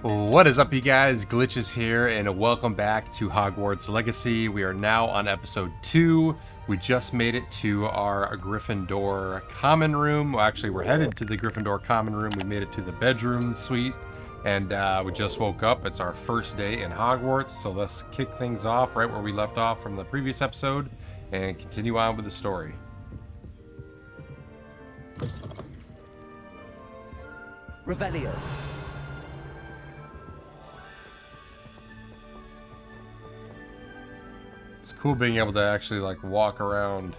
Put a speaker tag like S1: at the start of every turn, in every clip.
S1: What is up, you guys? Glitches here, and welcome back to Hogwarts Legacy. We are now on episode 2. We just made it to our Gryffindor common room. Well, actually, we're headed to the Gryffindor common room. We made it to the bedroom suite, and we just woke up. It's our first day in Hogwarts, so let's kick things off right where we left off from the previous episode and continue on with the story.
S2: Revelio.
S1: It's cool being able to actually like walk around.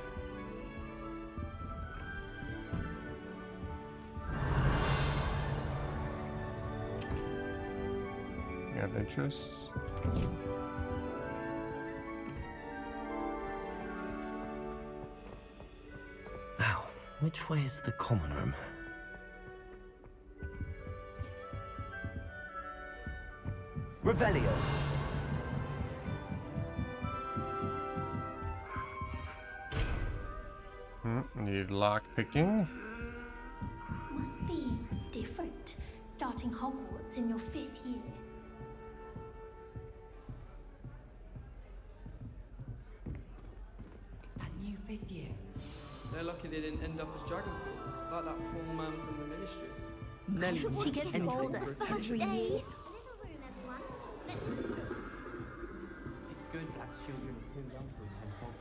S1: You have interest?
S2: Now, which way is the common room? Revelio.
S1: Need lock picking.
S3: Must be different, starting Hogwarts in your 5th year.
S4: It's that new 5th year. They're lucky they didn't end up as Dragonfall, like that poor man from the Ministry.
S3: She gets older every year.
S5: It's good that children who love them and Hogwarts.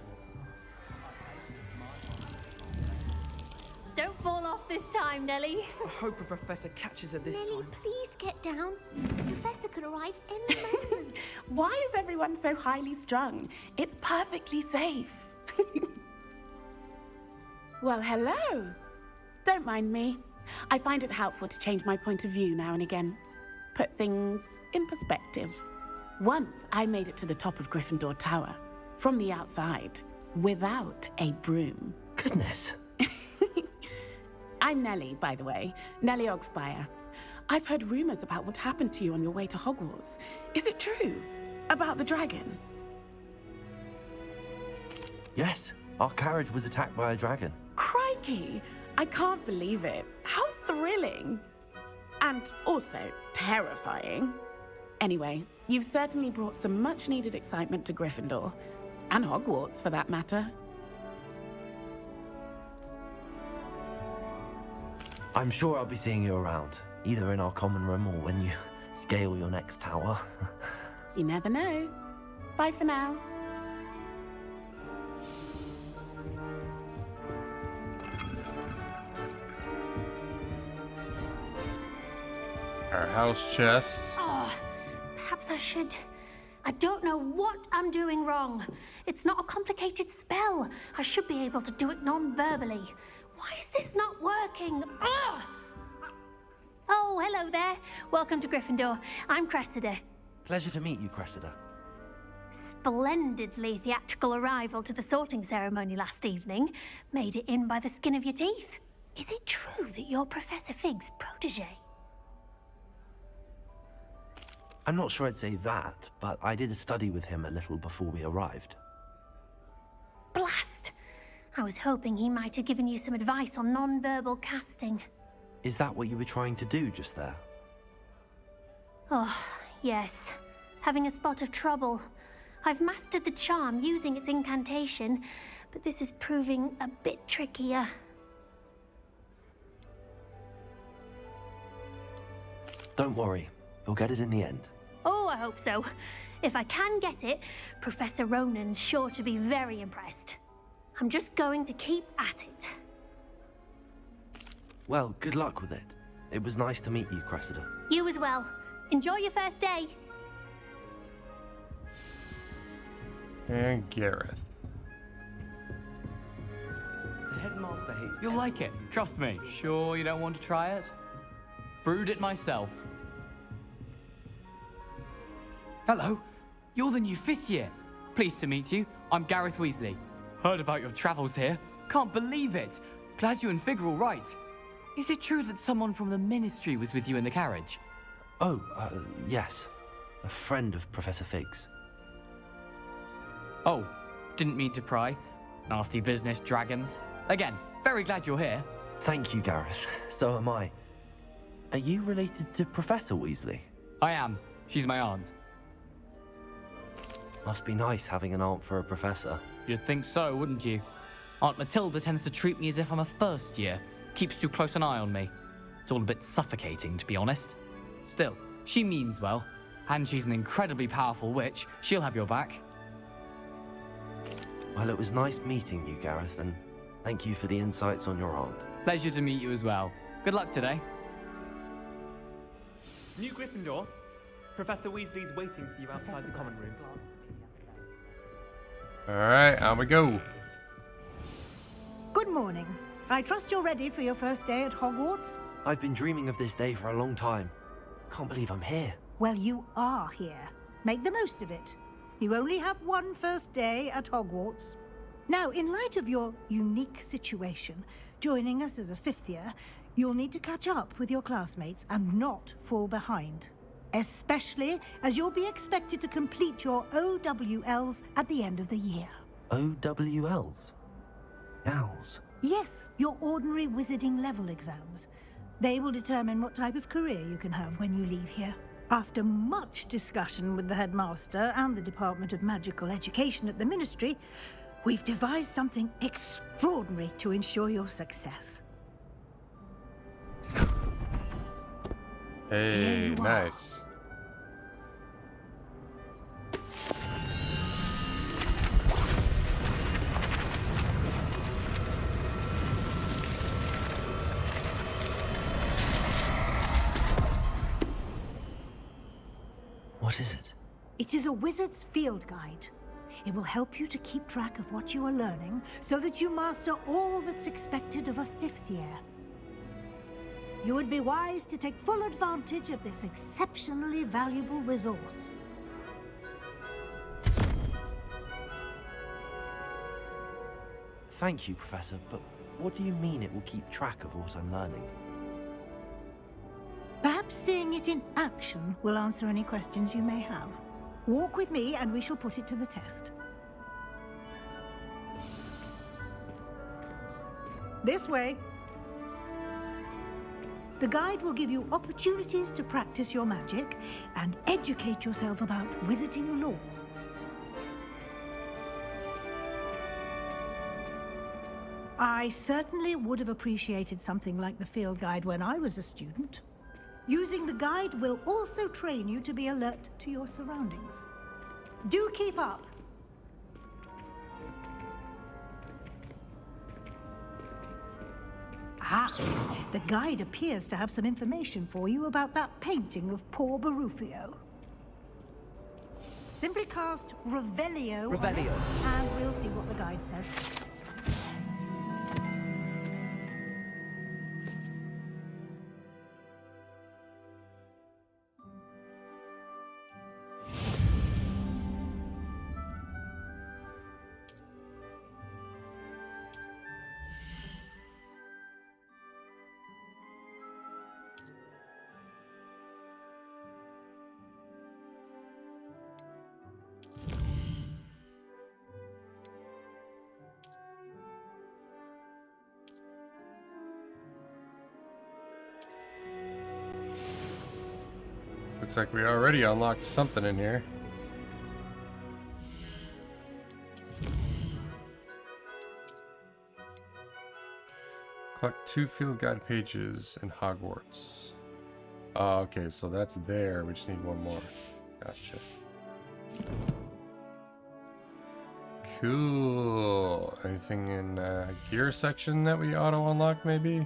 S3: Don't fall off this time, Nellie.
S4: I hope a professor catches her this
S3: Nellie,
S4: time.
S3: please get down. The Professor could arrive any moment.
S6: Why is everyone so highly strung? It's perfectly safe. Well, hello. Don't mind me. I find it helpful to change my point of view now and again. Put things in perspective. Once I made it to the top of Gryffindor Tower, from the outside, without a broom.
S2: Goodness.
S6: I'm Nellie, by the way. Nellie Ogspire. I've heard rumors about what happened to you on your way to Hogwarts. Is it true? About the dragon?
S2: Yes, our carriage was attacked by a dragon.
S6: Crikey! I can't believe it. How thrilling! And also terrifying. Anyway, you've certainly brought some much-needed excitement to Gryffindor. And Hogwarts, for that matter.
S2: I'm sure I'll be seeing you around, either in our common room or when you scale your next tower.
S6: You never know. Bye for now.
S1: Our house chest.
S3: Oh, perhaps I should. I don't know what I'm doing wrong. It's not a complicated spell. I should be able to do it non-verbally. Why is this not working? Ugh! Oh, hello there. Welcome to Gryffindor. I'm Cressida.
S2: Pleasure to meet you, Cressida.
S3: Splendidly theatrical arrival to the sorting ceremony last evening. Made it in by the skin of your teeth. Is it true that you're Professor Fig's protege?
S2: I'm not sure I'd say that, but I did study with him a little before we arrived.
S3: Blast! I was hoping he might have given you some advice on non-verbal casting.
S2: Is that what you were trying to do just there?
S3: Oh, yes. Having a spot of trouble. I've mastered the charm using its incantation, but this is proving a bit trickier.
S2: Don't worry, you'll get it in the end.
S3: Oh, I hope so. If I can get it, Professor Ronan's sure to be very impressed. I'm just going to keep at it.
S2: Well, good luck with it. It was nice to meet you, Cressida.
S3: You as well. Enjoy your first day.
S1: And Gareth.
S4: The headmaster hates
S5: You'll like it, trust me. Sure you don't want to try it? Brewed it myself. Hello, you're the new 5th year. Pleased to meet you. I'm Gareth Weasley. Heard about your travels here. Can't believe it. Glad you and Fig are all right. Is it true that someone from the Ministry was with you in the carriage?
S2: Oh, yes. A friend of Professor Fig's.
S5: Oh, didn't mean to pry. Nasty business, dragons. Again, very glad you're here.
S2: Thank you, Gareth. So am I. Are you related to Professor Weasley?
S5: I am. She's my aunt.
S2: Must be nice having an aunt for a professor.
S5: You'd think so, wouldn't you? Aunt Matilda tends to treat me as if I'm a first year. Keeps too close an eye on me. It's all a bit suffocating, to be honest. Still, she means well. And she's an incredibly powerful witch. She'll have your back.
S2: Well, it was nice meeting you, Gareth, and thank you for the insights on your aunt.
S5: Pleasure to meet you as well. Good luck today.
S7: New Gryffindor. Professor Weasley's waiting for you outside the common room.
S1: Alright, on we go.
S8: Good morning. I trust you're ready for your first day at Hogwarts?
S2: I've been dreaming of this day for a long time. Can't believe I'm here.
S8: Well, you are here. Make the most of it. You only have one first day at Hogwarts. Now, in light of your unique situation, joining us as a fifth year, you'll need to catch up with your classmates and not fall behind. Especially as you'll be expected to complete your OWLs at the end of the year.
S2: OWLs? Owls?
S8: Yes, your ordinary wizarding level exams. They will determine what type of career you can have when you leave here. After much discussion with the headmaster and the Department of Magical Education at the Ministry, we've devised something extraordinary to ensure your success.
S1: Hey, nice.
S2: What is it?
S8: It is a wizard's field guide. It will help you to keep track of what you are learning so that you master all that's expected of a fifth year. You would be wise to take full advantage of this exceptionally valuable resource.
S2: Thank you, Professor, but what do you mean it will keep track of what I'm learning?
S8: Perhaps seeing it in action will answer any questions you may have. Walk with me and we shall put it to the test. This way. The guide will give you opportunities to practice your magic and educate yourself about wizarding lore. I certainly would have appreciated something like the field guide when I was a student. Using the guide will also train you to be alert to your surroundings. Do keep up! Ah, the guide appears to have some information for you about that painting of poor Barufio. Simply cast Revelio on it,
S2: Revelio.
S8: and we'll see what the guide says.
S1: Looks like we already unlocked something in here. Collect 2 field guide pages in Hogwarts. Oh, okay, so that's there. We just need one more. Gotcha. Cool. Anything in gear section that we auto unlock, maybe?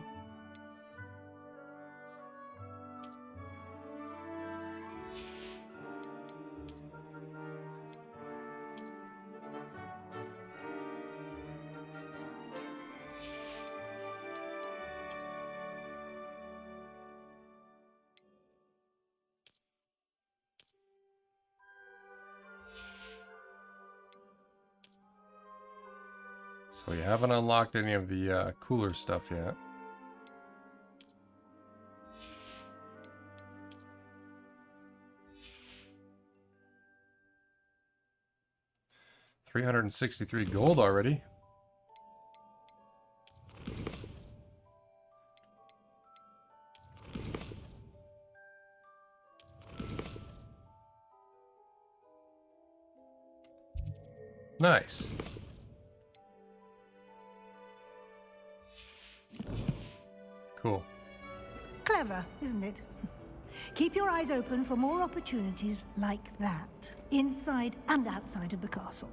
S1: So we haven't unlocked any of the cooler stuff yet. $363 gold already. Nice. Cool.
S8: Clever, isn't it? Keep your eyes open for more opportunities like that, inside and outside of the castle.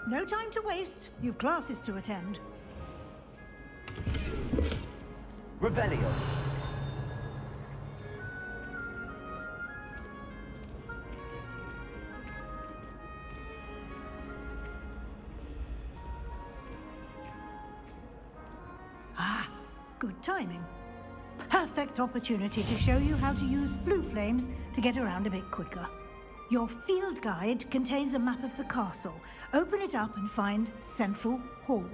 S8: No time to waste. You've classes to attend.
S2: Revelio.
S8: Ah, good timing. Perfect opportunity to show you how to use blue flames to get around a bit quicker. Your field guide contains a map of the castle. Open it up and find Central Hall.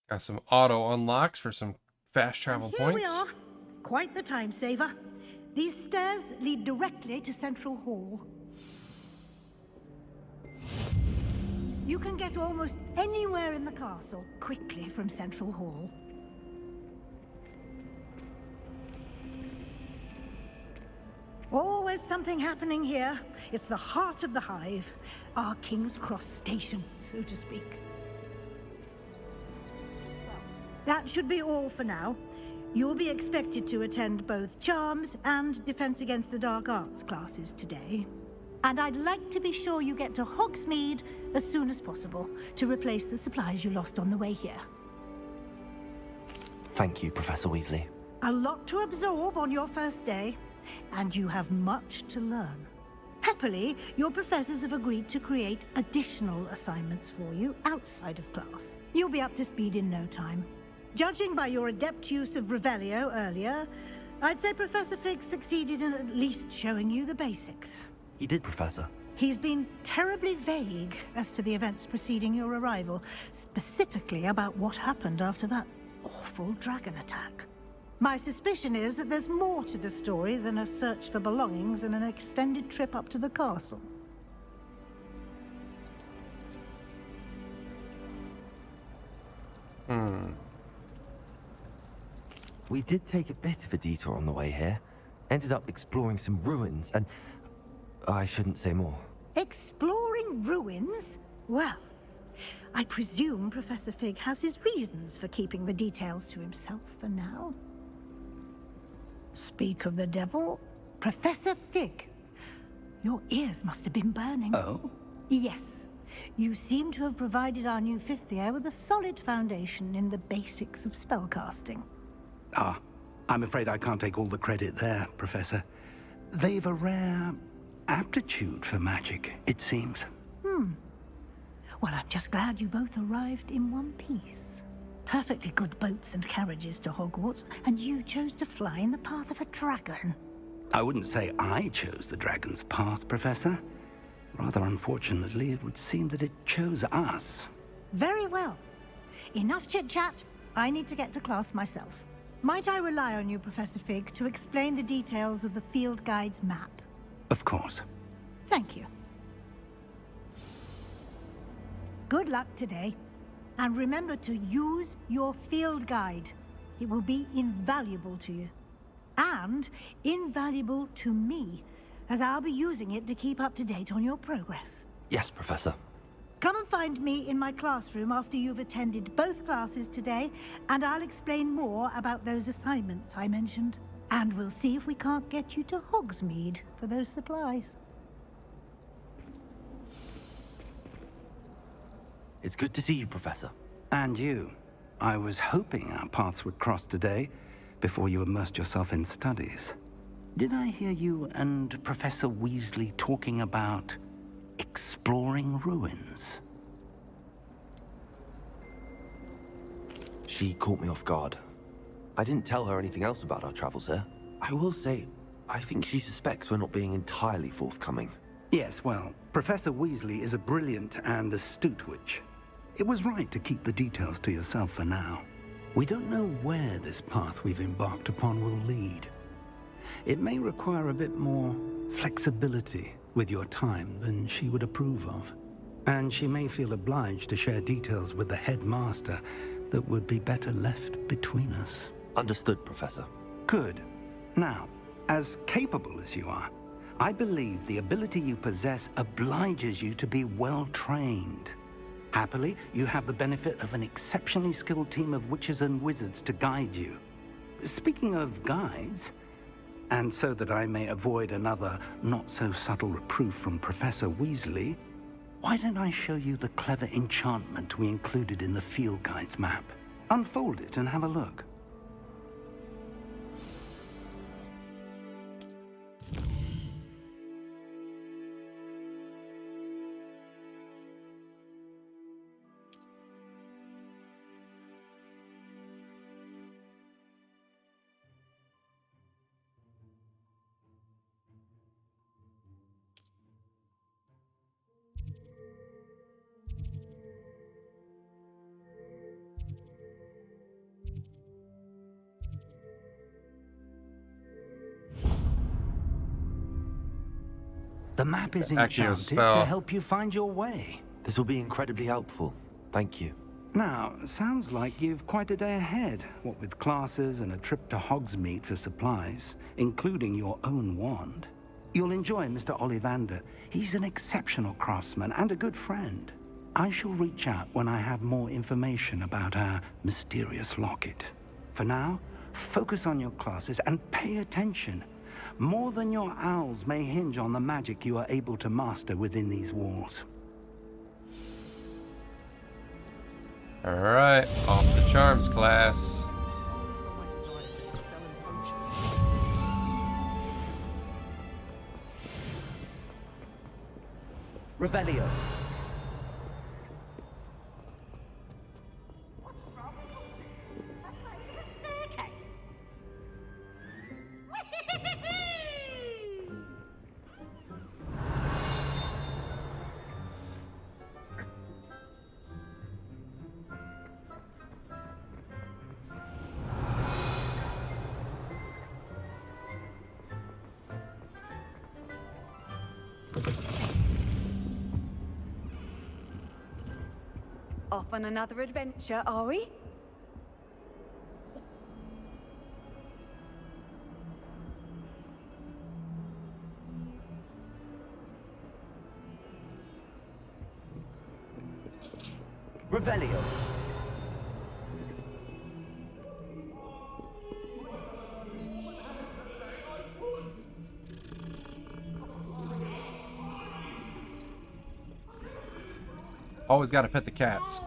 S1: Got some auto unlocks for some fast travel
S8: Here
S1: points.
S8: we are. Quite the time saver. These stairs lead directly to Central Hall. You can get almost anywhere in the castle quickly from Central Hall. Always something happening here. It's the heart of the hive, our King's Cross station, so to speak. That should be all for now. You'll be expected to attend both Charms and Defense Against the Dark Arts classes today. And I'd like to be sure you get to Hogsmeade as soon as possible to replace the supplies you lost on the way here.
S2: Thank you, Professor Weasley.
S8: A lot to absorb on your first day, and you have much to learn. Happily, your professors have agreed to create additional assignments for you outside of class. You'll be up to speed in no time. Judging by your adept use of Revelio earlier, I'd say Professor Fig succeeded in at least showing you the basics.
S2: He did, Professor.
S8: He's been terribly vague as to the events preceding your arrival, specifically about what happened after that awful dragon attack. My suspicion is that there's more to the story than a search for belongings and an extended trip up to the castle.
S2: We did take a bit of a detour on the way here. Ended up exploring some ruins and... I shouldn't say more.
S8: Exploring ruins? Well, I presume Professor Fig has his reasons for keeping the details to himself for now. Speak of the devil, Professor Fig. Your ears must have been burning.
S9: Oh?
S8: Yes. You seem to have provided our new fifth year with a solid foundation in the basics of spellcasting.
S9: Ah, I'm afraid I can't take all the credit there, Professor. They've a rare aptitude for magic, it seems.
S8: Well, I'm just glad you both arrived in one piece. Perfectly good boats and carriages to Hogwarts, and you chose to fly in the path of a dragon.
S9: I wouldn't say I chose the dragon's path, Professor. Rather unfortunately, it would seem that it chose us.
S8: Very well. Enough chit-chat. I need to get to class myself. Might I rely on you, Professor Fig, to explain the details of the field guide's map?
S9: Of course.
S8: Thank you. Good luck today. And remember to use your field guide. It will be invaluable to you. And invaluable to me, as I'll be using it to keep up to date on your progress.
S2: Yes, Professor.
S8: Come and find me in my classroom after you've attended both classes today, and I'll explain more about those assignments I mentioned. And we'll see if we can't get you to Hogsmeade for those supplies.
S2: It's good to see you, Professor.
S9: And you. I was hoping our paths would cross today, before you immersed yourself in studies. Did I hear you and Professor Weasley talking about exploring ruins?
S2: She caught me off guard. I didn't tell her anything else about our travels here. I will say, I think she suspects we're not being entirely forthcoming.
S9: Yes, well, Professor Weasley is a brilliant and astute witch. It was right to keep the details to yourself for now. We don't know where this path we've embarked upon will lead. It may require a bit more flexibility with your time than she would approve of. And she may feel obliged to share details with the headmaster that would be better left between us.
S2: Understood, Professor.
S9: Good. Now, as capable as you are, I believe the ability you possess obliges you to be well trained. Happily, you have the benefit of an exceptionally skilled team of witches and wizards to guide you. Speaking of guides, and so that I may avoid another not-so-subtle reproof from Professor Weasley, why don't I show you the clever enchantment we included in the field guide's map? Unfold it and have a look. The map is enchanted
S1: spell.
S9: to help you find your way.
S2: This will be incredibly helpful. Thank you.
S9: Now, sounds like you've quite a day ahead, what with classes and a trip to Hogsmeade for supplies, including your own wand. You'll enjoy Mr. Ollivander. He's an exceptional craftsman and a good friend. I shall reach out when I have more information about our mysterious locket. For now, focus on your classes and pay attention. More than your owls may hinge on the magic you are able to master within these walls.
S1: Alright, off the charms class.
S5: Revelio.
S10: Off on another adventure, are we?
S5: Revelio.
S1: Always gotta pet the cats.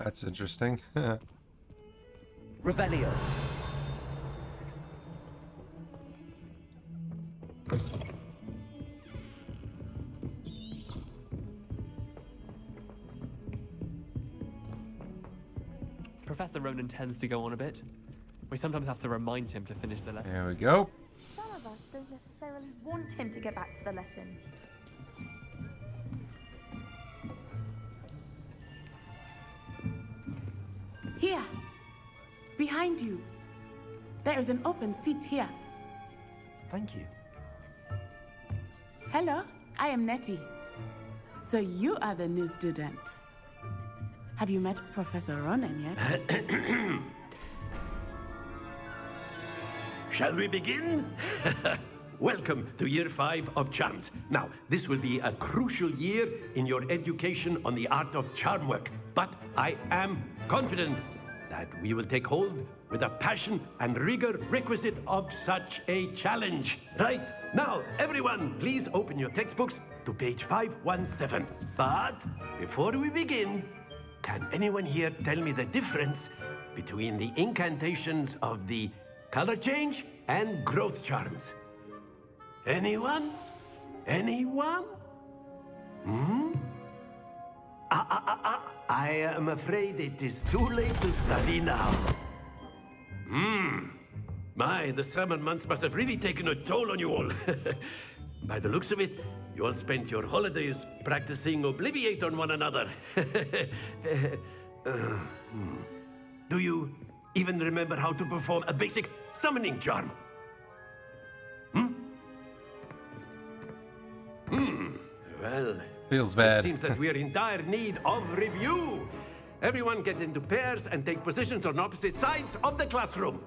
S1: That's interesting.
S5: Revelio.
S7: Professor Ronan tends to go on a bit. We sometimes have to remind him to finish the lesson.
S1: There we go.
S10: Some of us don't necessarily want him to get back to the lesson.
S6: Here, behind you. There is an open seat here.
S2: Thank you.
S6: Hello, I am Nettie. So you are the new student. Have you met Professor Ronan yet?
S11: Shall we begin? Welcome to Year 5 of Charms. Now, this will be a crucial year in your education on the art of charm work. But I am confident that we will take hold with the passion and rigor requisite of such a challenge. Right, now, everyone, please open your textbooks to page 517. But before we begin, can anyone here tell me the difference between the incantations of the color change and growth charms? Anyone? Anyone? I am afraid it is too late to study now. My, the summer months must have really taken a toll on you all. By the looks of it, you all spent your holidays practicing Obliviate on one another. Do you even remember how to perform a basic summoning charm? Well,
S1: Feels
S11: it
S1: bad.
S11: seems that we are in dire need of review. Everyone get into pairs and take positions on opposite sides of the classroom.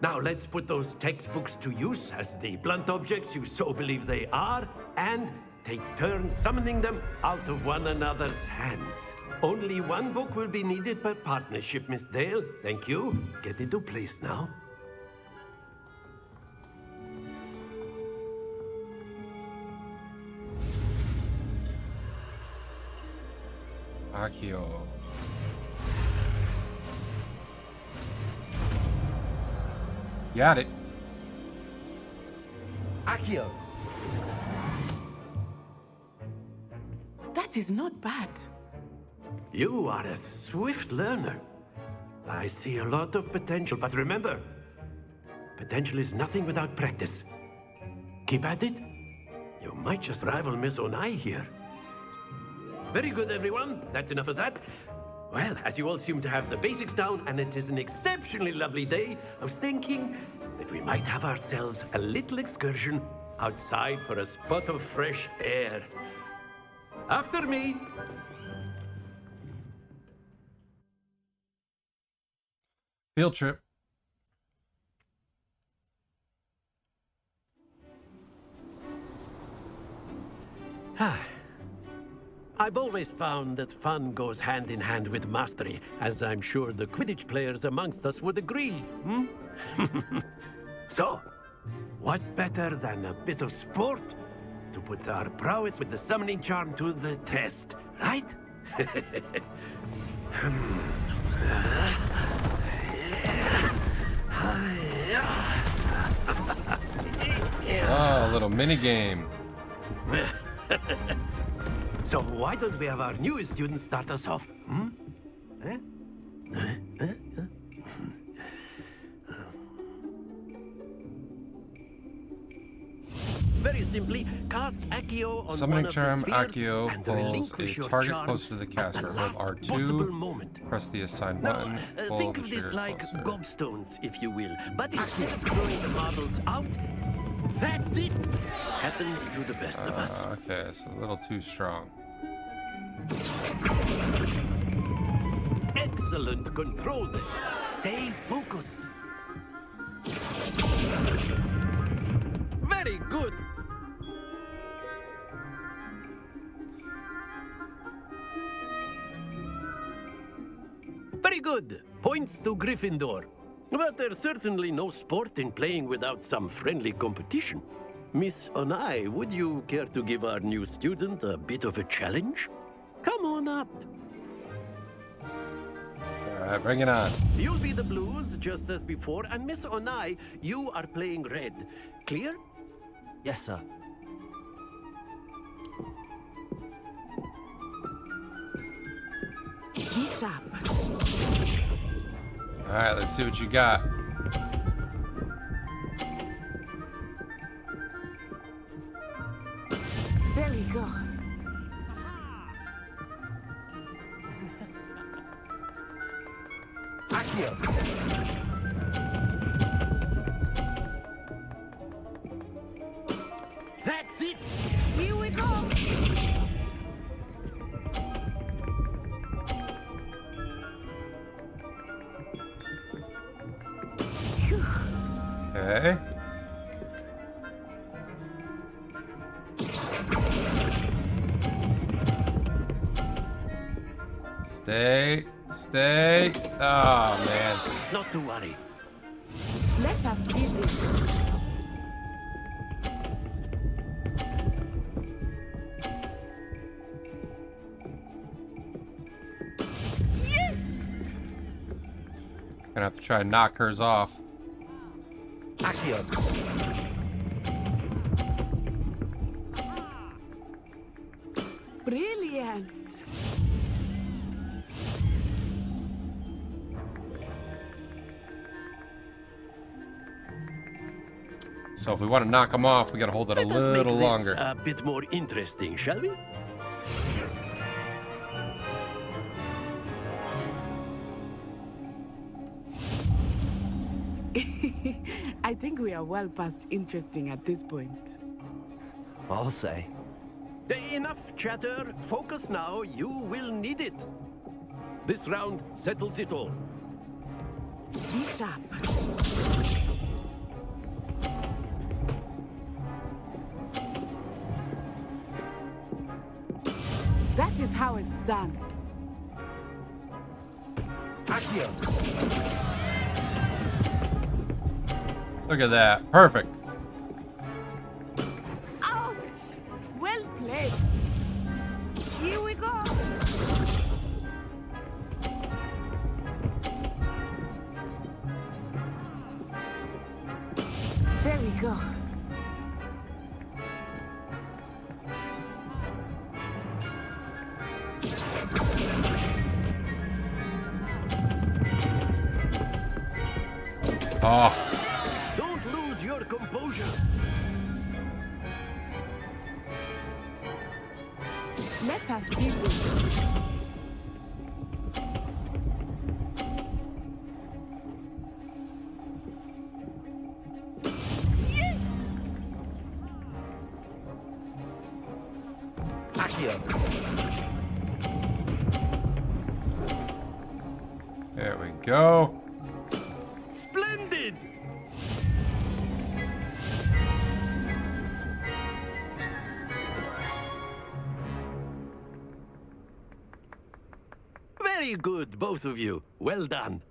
S11: Now let's put those textbooks to use as the blunt objects you so believe they are, and take turns summoning them out of one another's hands. Only one book will be needed per partnership, Miss Dale. Thank you. Get into place now.
S1: Accio. Got it.
S2: Accio!
S6: That is not bad.
S11: You are a swift learner. I see a lot of potential, but remember, potential is nothing without practice. Keep at it. You might just rival Miss Onai here. Very good, everyone. That's enough of that. Well, as you all seem to have the basics down, and it is an exceptionally lovely day, I was thinking that we might have ourselves a little excursion outside for a spot of fresh air. After me.
S1: Field trip.
S11: I've always found that fun goes hand in hand with mastery, as I'm sure the Quidditch players amongst us would agree. So, what better than a bit of sport to put our prowess with the summoning charm to the test, right?
S1: Oh, a little mini game.
S11: So why don't we have our newest student start us off? Very simply, cast Accio on
S1: Summoning
S11: one of
S1: charm,
S11: the spheres
S1: Accio
S11: and
S1: pulls
S11: relinquish
S1: a
S11: your
S1: target
S11: charm
S1: closer to the
S11: at
S1: caster.
S11: the
S1: Hold
S11: last possible
S1: R2,
S11: moment.
S1: press the assigned
S11: Now,
S1: button, pull
S11: think
S1: the
S11: of this
S1: trigger
S11: like
S1: closer.
S11: gobstones, if you will. But instead of throwing the marbles out, that's it. Happens to the best of us.
S1: Okay, so a little too strong.
S11: Excellent control. Stay focused. Very good. Very good. Points to Gryffindor. But there's certainly no sport in playing without some friendly competition. Miss Onai, would you care to give our new student a bit of a challenge? Come on up.
S1: All right, bring it on.
S11: You'll be the blues, just as before, and Miss Onai, you are playing red. Clear?
S2: Yes, sir.
S6: He's up.
S1: All right, let's see what you got.
S6: Very good.
S2: Accio!
S1: Okay. Stay. Oh, man.
S11: Not to worry.
S6: Let us see this.
S1: Gonna have to try and knock hers off.
S2: Accio.
S6: Brilliant.
S1: So if we want to knock them off, we gotta hold it a
S11: Let us make
S1: little
S11: this
S1: longer.
S11: a bit more interesting, shall we?
S6: I think we are well past interesting at this point.
S2: I'll say.
S11: Enough chatter. Focus now. You will need it. This round settles it all.
S6: Be sharp. That is how it's done.
S2: Accio.
S1: Look at that. Perfect.
S6: Ouch! Well played. Here we go. There we go.
S1: Oh.
S11: Don't lose your composure.
S6: Let us see this. Yes!
S2: Accio.
S1: There we go.
S11: Splendid! Very good, both of you. Well done.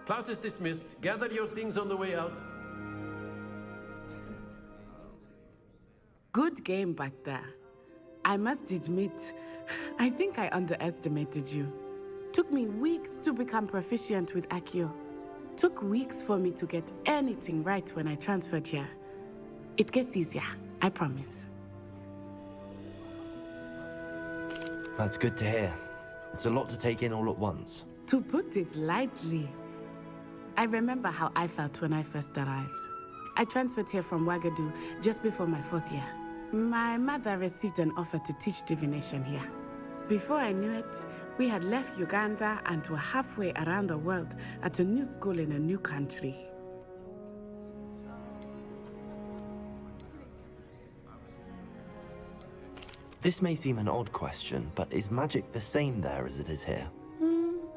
S11: Class is dismissed. Gather your things on the way out.
S6: Good game back there. I must admit, I think I underestimated you. Took me weeks to become proficient with Accio. Took weeks for me to get anything right when I transferred here. It gets easier, I promise.
S2: That's good to hear. It's a lot to take in all at once.
S6: To put it lightly, I remember how I felt when I first arrived. I transferred here from Wagadu just before my 4th year. My mother received an offer to teach divination here. Before I knew it, we had left Uganda and were halfway around the world at a new school in a new country.
S2: This may seem an odd question, but is magic the same there as it is here?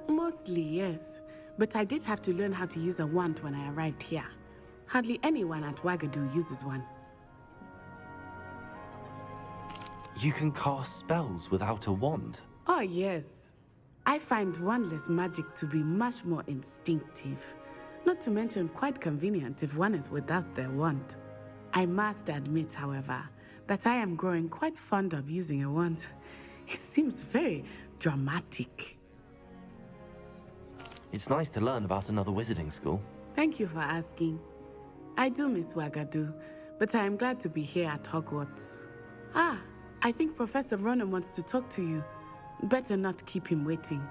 S6: Mostly, yes. But I did have to learn how to use a wand when I arrived here. Hardly anyone at Wagadu uses one.
S2: You can cast spells without a wand.
S6: Oh, yes. I find wandless magic to be much more instinctive. Not to mention quite convenient if one is without their wand. I must admit, however, that I am growing quite fond of using a wand. It seems very dramatic.
S2: It's nice to learn about another wizarding school.
S6: Thank you for asking. I do miss Wagadu, but I am glad to be here at Hogwarts. Ah, I think Professor Ronan wants to talk to you. Better not keep him waiting.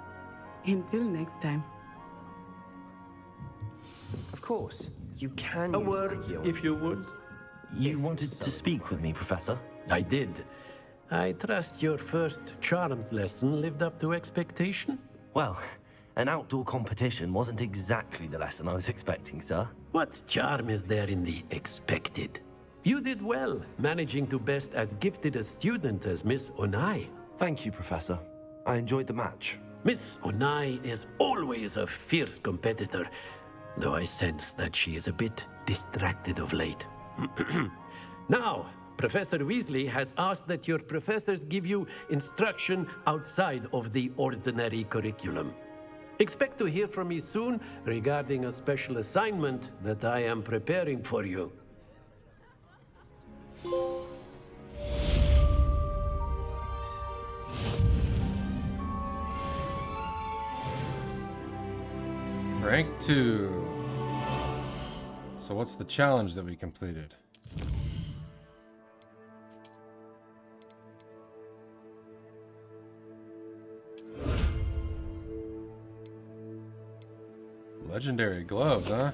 S6: Until next time.
S12: Of course, you can
S11: A
S12: use
S11: word,
S12: Accio.
S11: if you would.
S2: You wanted to speak with me, Professor?
S11: I did. I trust your first charms lesson lived up to expectation?
S2: Well, an outdoor competition wasn't exactly the lesson I was expecting, sir.
S11: What charm is there in the expected? You did well, managing to best as gifted a student as Miss Onai.
S2: Thank you, Professor. I enjoyed the match.
S11: Miss Onai is always a fierce competitor, though I sense that she is a bit distracted of late. Now, Professor Weasley has asked that your professors give you instruction outside of the ordinary curriculum. Expect to hear from me soon regarding a special assignment that I am preparing for you.
S1: Rank 2. So what's the challenge that we completed? Legendary gloves, huh?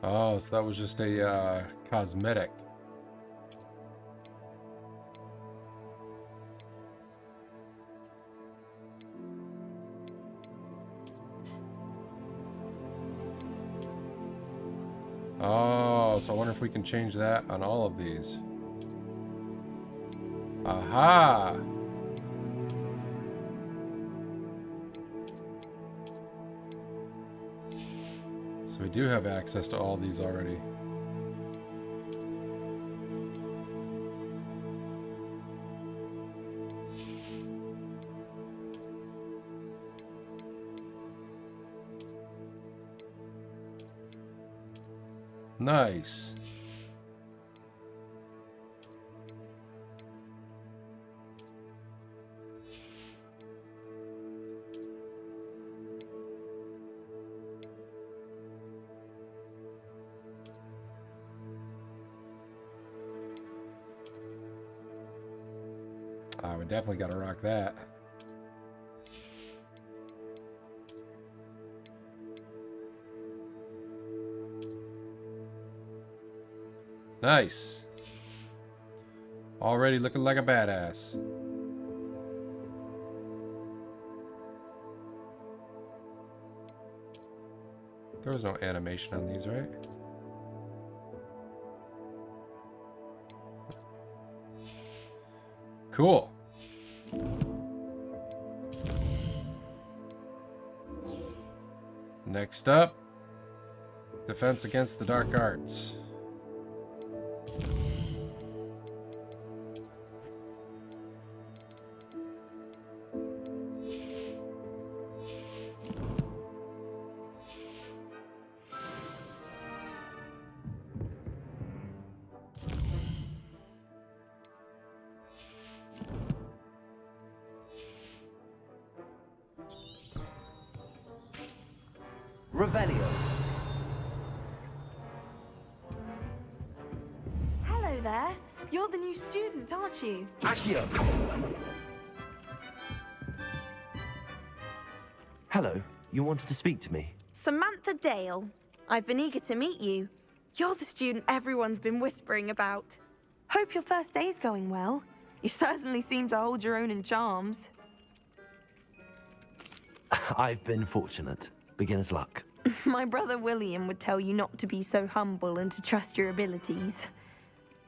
S1: Oh, so that was just a cosmetic. Oh, so I wonder if we can change that on all of these. Aha! So we do have access to all these already. Nice. We definitely got to rock that. Nice. Already looking like a badass. There was no animation on these, right? Cool. Next up, defense against the dark arts.
S2: Revelio.
S10: Hello there. You're the new student, aren't you?
S2: Accio. Hello. You wanted to speak to me?
S10: Samantha Dale. I've been eager to meet you. You're the student everyone's been whispering about. Hope your first day's going well. You certainly seem to hold your own in charms.
S2: I've been fortunate. Beginner's luck.
S10: My brother William would tell you not to be so humble and to trust your abilities.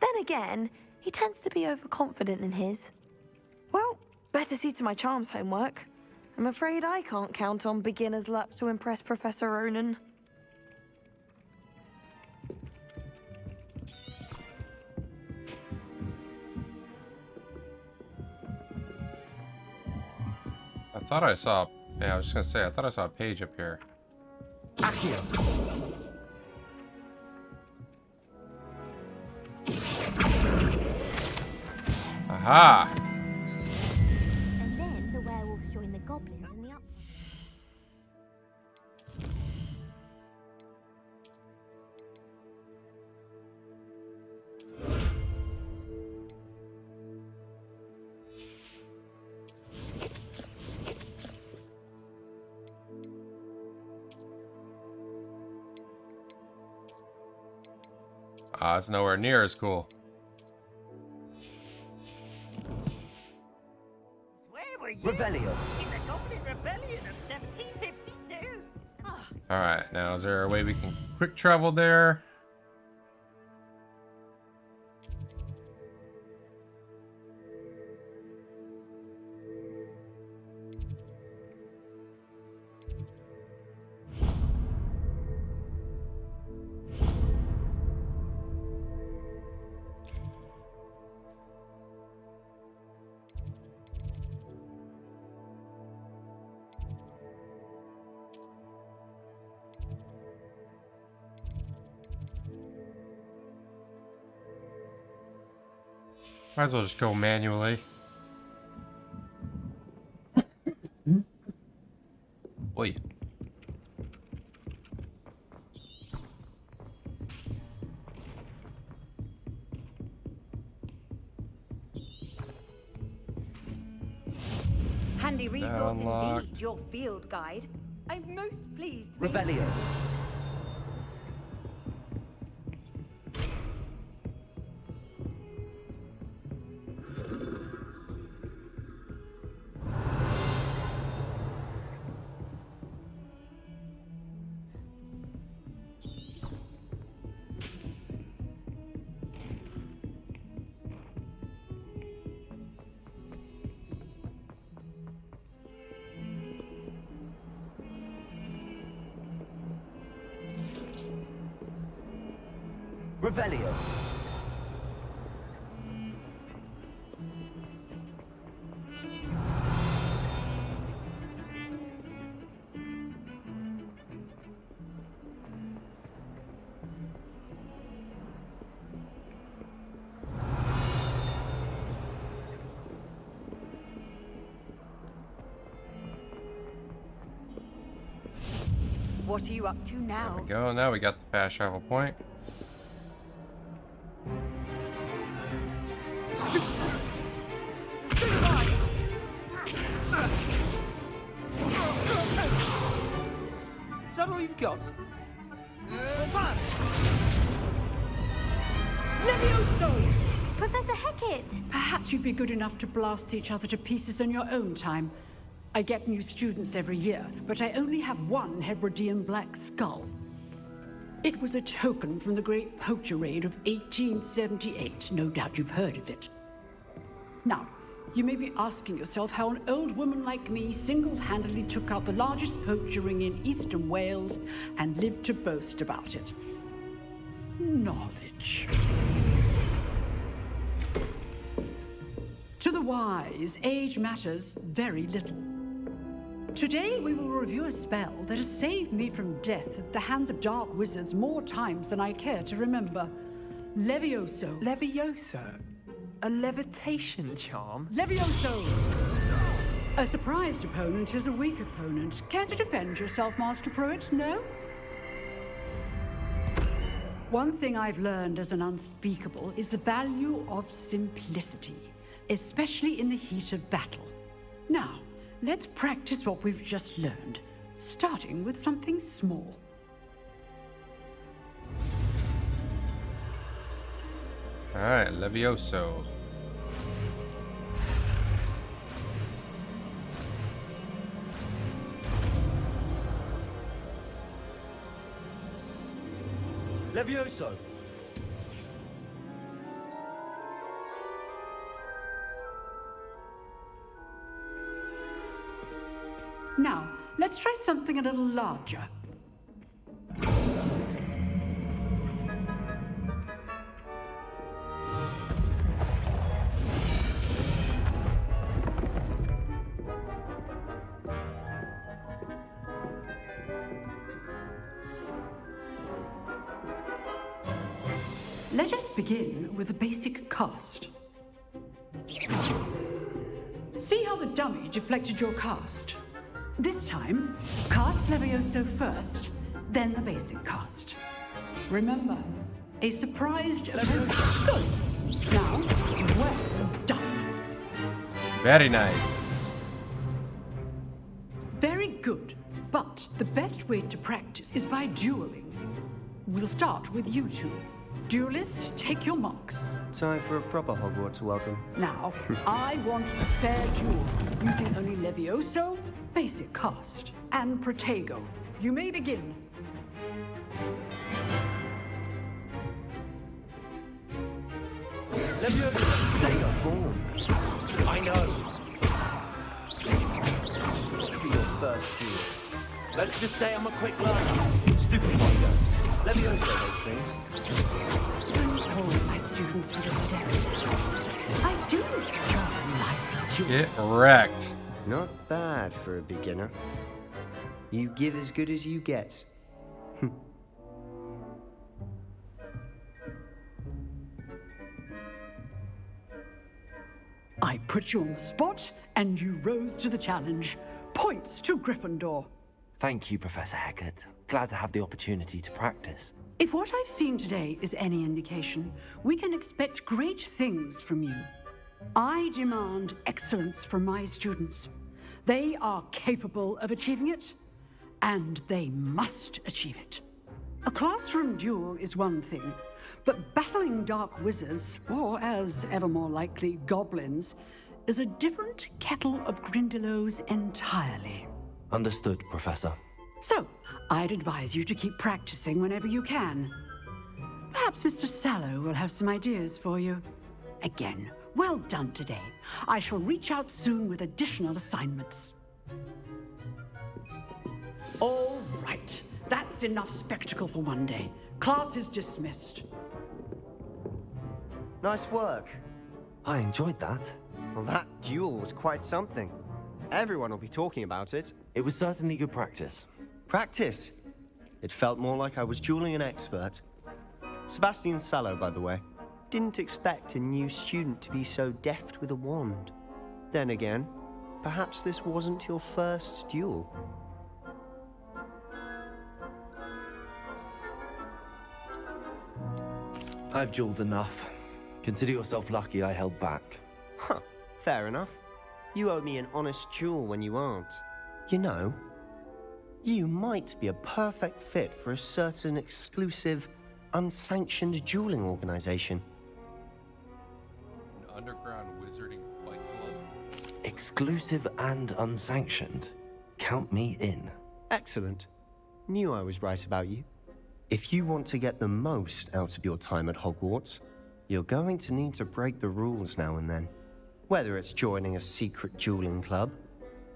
S10: Then again, he tends to be overconfident in his. Well, better see to my charms homework. I'm afraid I can't count on beginner's luck to impress Professor Ronan.
S1: I thought I saw... Yeah, I was just gonna say, I thought I saw a page up here.
S2: Accio.
S1: Aha!
S3: And then the werewolves join the goblins in the up.
S10: Well, I think we've got everything we need. Now, where do you want to go?
S3: Well, I think we should head to the Hogwarts Legacy. It's a
S1: Ah, it's nowhere near as cool.
S13: Where were you?
S2: Revelio.
S13: In the Goblin Rebellion of 1752.
S1: Alright, now is there a way we can quick travel there? Might as well just go manually. Oi.
S14: Handy resource
S1: Unlocked.
S14: indeed, your field guide. I'm most pleased.
S2: Revelio. Revelio.
S14: What are you up to now?
S1: There we go. Now we got the fast travel point.
S15: Is that all you've got?
S16: Levioso!
S3: Professor Hecat!
S16: Perhaps you'd be good enough to blast each other to pieces in your own time. I get new students every year, but I only have one Hebridean black skull. It was a token from the Great Poacher Raid of 1878. No doubt you've heard of it. Now, you may be asking yourself how an old woman like me single-handedly took out the largest poacher ring in eastern Wales and lived to boast about it. Knowledge. To the wise, age matters very little. Today, we will review a spell that has saved me from death at the hands of dark wizards more times than I care to remember. Levioso.
S12: Levioso? A levitation charm?
S16: Levioso! A surprised opponent is a weak opponent. Care to defend yourself, Master Pruitt? No? One thing I've learned as an unspeakable is the value of simplicity, especially in the heat of battle. Now, let's practice what we've just learned, starting with something small.
S1: Alright, Levioso.
S15: Levioso!
S16: Now, let's try something a little larger. Let us begin with the basic cast. See how the dummy deflected your cast? This time, cast Levioso first, then the basic cast. Remember, a surprised approach. Good. Now, well done.
S1: Very nice.
S16: Very good. But the best way to practice is by dueling. We'll start with you two. Duelists, take your marks.
S15: Time for a proper Hogwarts welcome.
S16: Now, I want a fair duel, using only Levioso, basic cast, and Protego. You may begin.
S15: Levioso, stay your form. I know. What could be your first duel? Let's just say I'm a quick learner. Stupid Tiger. Levioso those things.
S16: Don't hold my students to this day. I do enjoy life duel.
S1: Get wrecked.
S15: Not bad for a beginner. You give as good as you get.
S16: I put you on the spot, and you rose to the challenge. Points to Gryffindor.
S2: Thank you, Professor Hecat. Glad to have the opportunity to practice.
S16: If what I've seen today is any indication, we can expect great things from you. I demand excellence from my students. They are capable of achieving it, and they must achieve it. A classroom duel is one thing, but battling dark wizards, or as ever more likely, goblins, is a different kettle of Grindylows entirely.
S2: Understood, Professor.
S16: So, I'd advise you to keep practicing whenever you can. Perhaps Mr. Sallow will have some ideas for you. Again, well done today. I shall reach out soon with additional assignments. All right. That's enough spectacle for one day. Class is dismissed.
S15: Nice work.
S2: I enjoyed that.
S15: Well, that duel was quite something. Everyone will be talking about it.
S2: It was certainly good practice.
S15: Practice? It felt more like I was dueling an expert. Sebastian Sallow, by the way. Didn't expect a new student to be so deft with a wand. Then again, perhaps this wasn't your first duel.
S2: I've dueled enough. Consider yourself lucky I held back.
S15: Huh, fair enough. You owe me an honest duel when you aren't. You know, you might be a perfect fit for a certain exclusive, unsanctioned dueling organization.
S1: An underground wizarding fight club.
S2: Exclusive and unsanctioned. Count me in.
S15: Excellent. Knew I was right about you. If you want to get the most out of your time at Hogwarts, you're going to need to break the rules now and then. Whether it's joining a secret dueling club,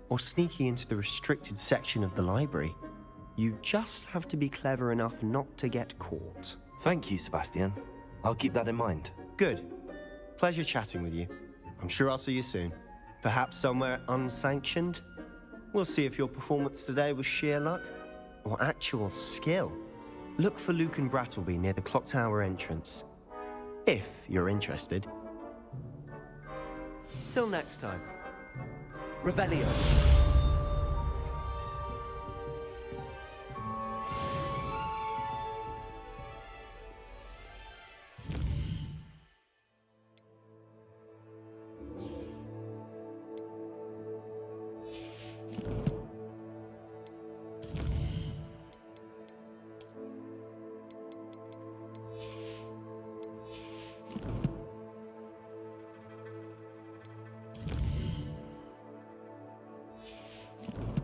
S15: or sneaking into the restricted section of the library, you just have to be clever enough not to get caught.
S2: Thank you, Sebastian. I'll keep that in mind.
S15: Good. Pleasure chatting with you. I'm sure I'll see you soon. Perhaps somewhere unsanctioned? We'll see if your performance today was sheer luck, or actual skill. Look for Luke and Brattleby near the clock tower entrance. If you're interested. Till next time.
S2: Revelio.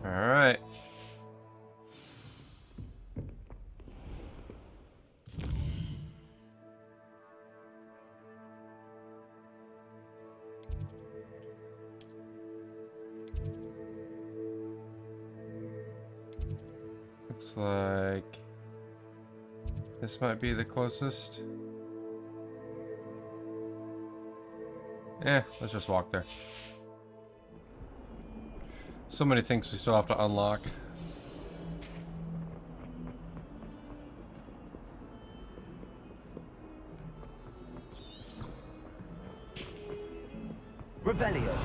S1: All right. Looks like this might be the closest. Let's just walk there. So many things we still have to unlock.
S15: Revelio.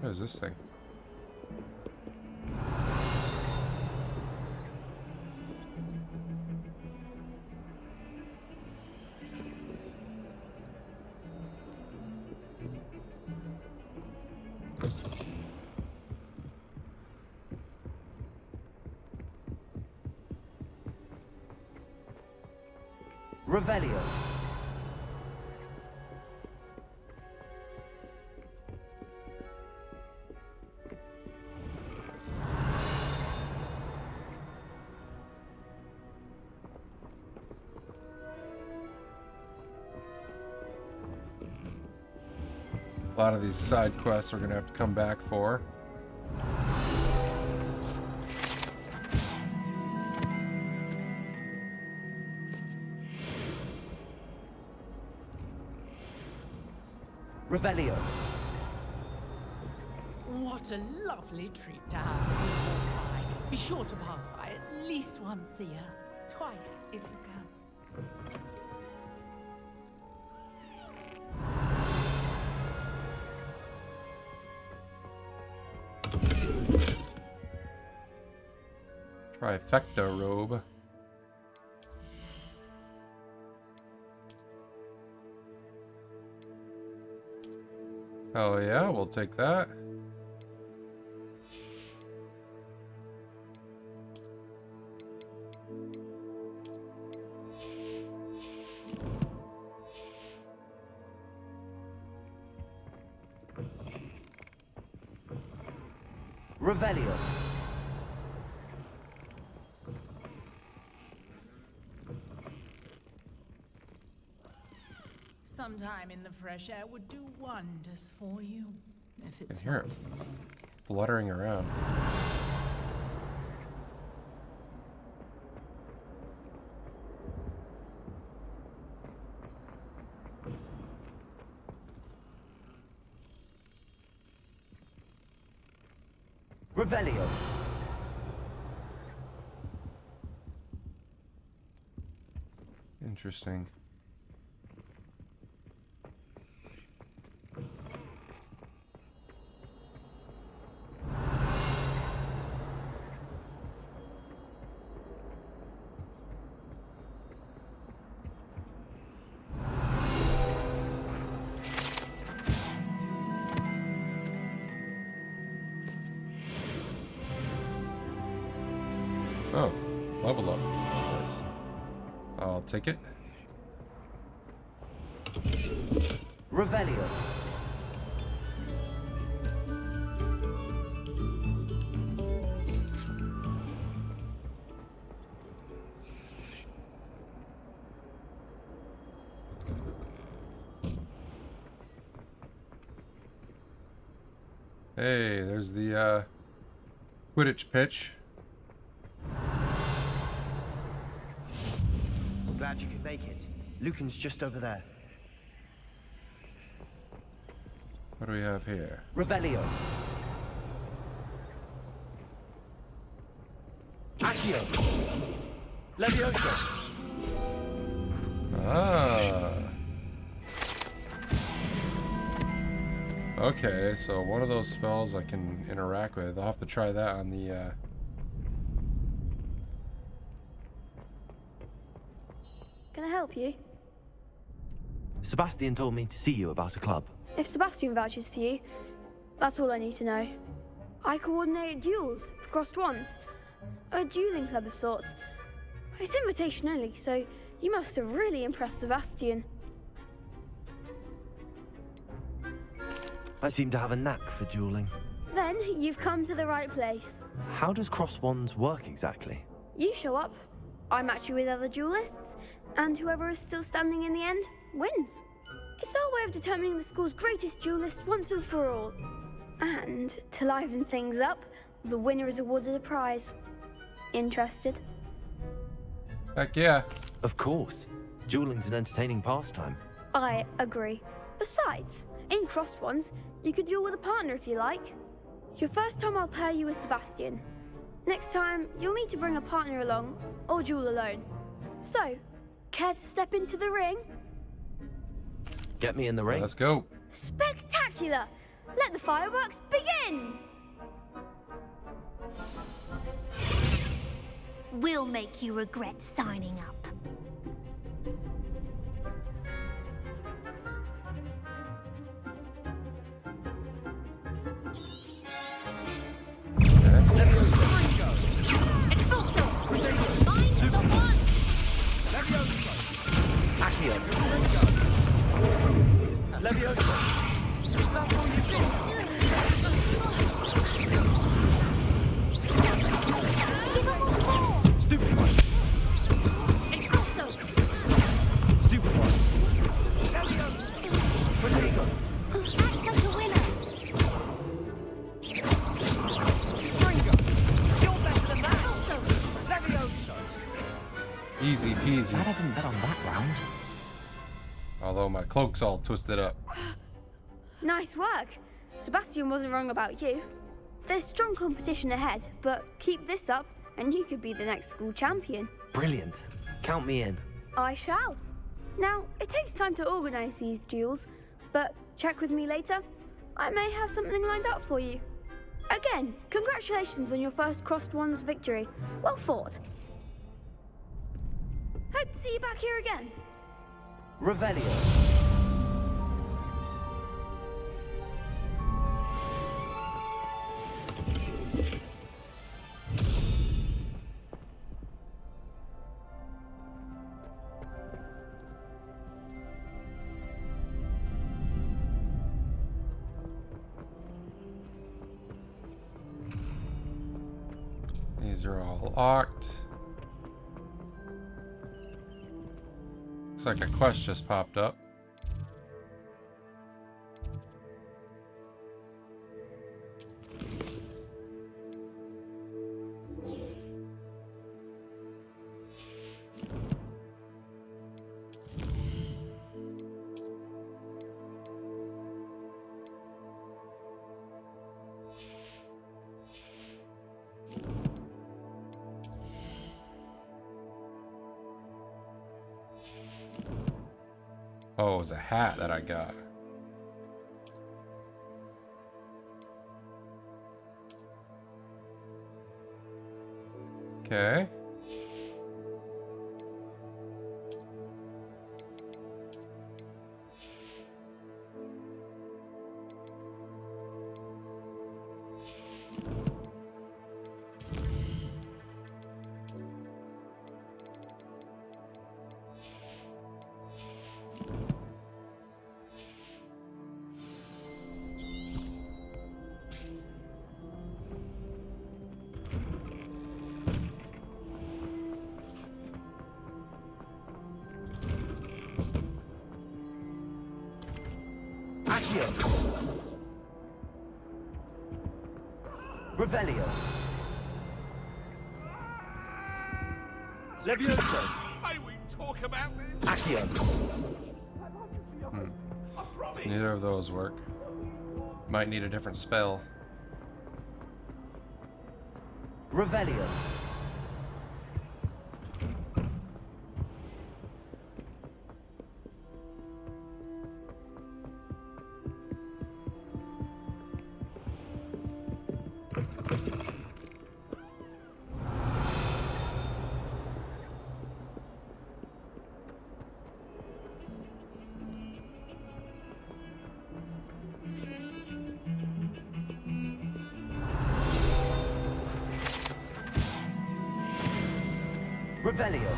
S1: What is this thing?
S2: Revelio.
S1: A lot of these side quests we're gonna have to come back for.
S2: Revelio.
S17: What a lovely treat to have you walk by. Be sure to pass by at least once a year. Twice if you can.
S1: Trifecta robe. Oh yeah, we'll take that.
S2: Revelio.
S17: Sometime in the fresh air would do wonders for you. If
S1: I
S17: it's
S1: can hear it fluttering around.
S2: Revelio.
S1: Interesting. Oh, level up. Nice. I'll take it.
S2: Revelio.
S1: Hey, there's the Quidditch pitch.
S15: Glad you could make it. Lucan's just over there.
S1: What do we have here?
S2: Revelio. Accio. Leviosa.
S1: Ah. Okay, so one of those spells I can interact with. I'll have to try that on the
S18: Can I help you?
S2: Sebastian told me to see you about a club.
S18: If Sebastian vouches for you, that's all I need to know. I coordinate duels for crossed wands. A dueling club of sorts. It's invitation only, so you must have really impressed Sebastian.
S2: I seem to have a knack for dueling.
S18: Then you've come to the right place.
S2: How does cross wands work exactly?
S18: You show up, I match you with other duelists, and whoever is still standing in the end wins. It's our way of determining the school's greatest duelist once and for all. And to liven things up, the winner is awarded a prize. Interested?
S1: Heck yeah.
S2: Of course. Dueling's an entertaining pastime.
S18: I agree. Besides, in crossed ones, you could duel with a partner if you like. Your first time I'll pair you with Sebastian. Next time, you'll need to bring a partner along, or duel alone. So, care to step into the ring?
S2: Get me in the ring.
S1: Let's go.
S18: Spectacular! Let the fireworks begin!
S3: We'll make you regret signing up.
S1: Easy peasy.
S2: Glad I didn't bet on that round.
S1: Although my cloak's all twisted up.
S18: Nice work. Sebastian wasn't wrong about you. There's strong competition ahead, but keep this up and you could be the next school champion.
S2: Brilliant. Count me in.
S18: I shall. Now, it takes time to organize these duels, but check with me later. I may have something lined up for you. Again, congratulations on your first Crossed Wands victory. Well fought. Hope to see you back here again.
S2: Revelio.
S1: These are all locked. Looks like a quest just popped up. Oh, it was a hat that I got. Okay.
S2: Revelio.
S11: Levioso.
S19: May we talk about this?
S2: Accio.
S1: Neither of those work. Might need a different spell.
S2: Revelio. Revelio.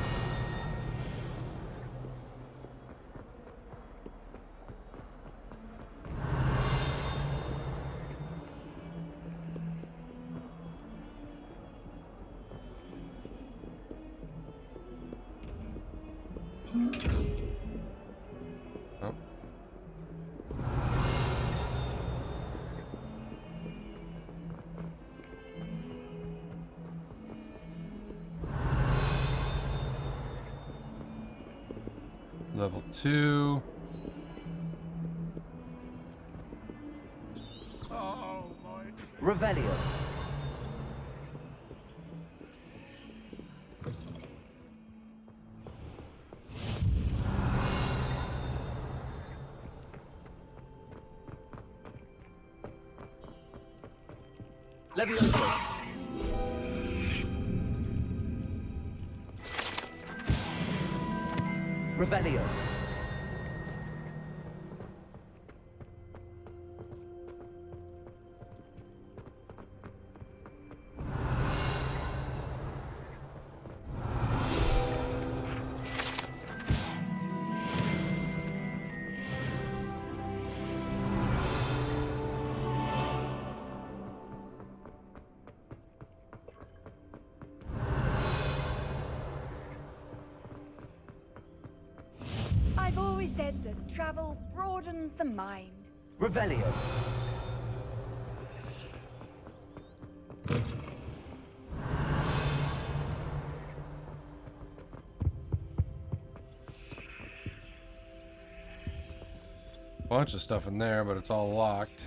S1: Oh. Level 2.
S19: Oh my.
S2: Revelio. Levioso. Revelio.
S14: I've always said that travel broadens the mind.
S2: Revelio.
S1: bunch of stuff in there, but it's all locked.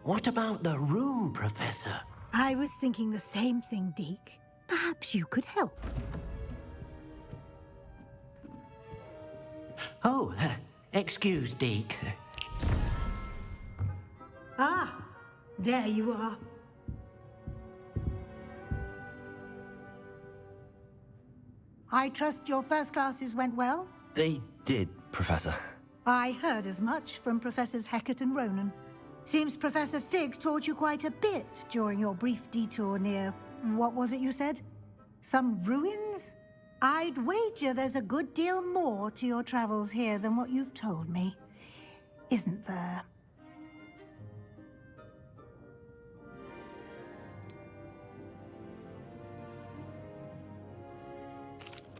S11: What about the room, Professor?
S8: I was thinking the same thing, Deke. Perhaps you could help.
S11: Oh, excuse, Deke.
S8: Ah, there you are. I trust your first classes went well?
S2: They did, Professor.
S8: I heard as much from Professors Hecat and Ronan. Seems Professor Fig taught you quite a bit during your brief detour near... what was it you said? Some ruins? I'd wager there's a good deal more to your travels here than what you've told me. Isn't there?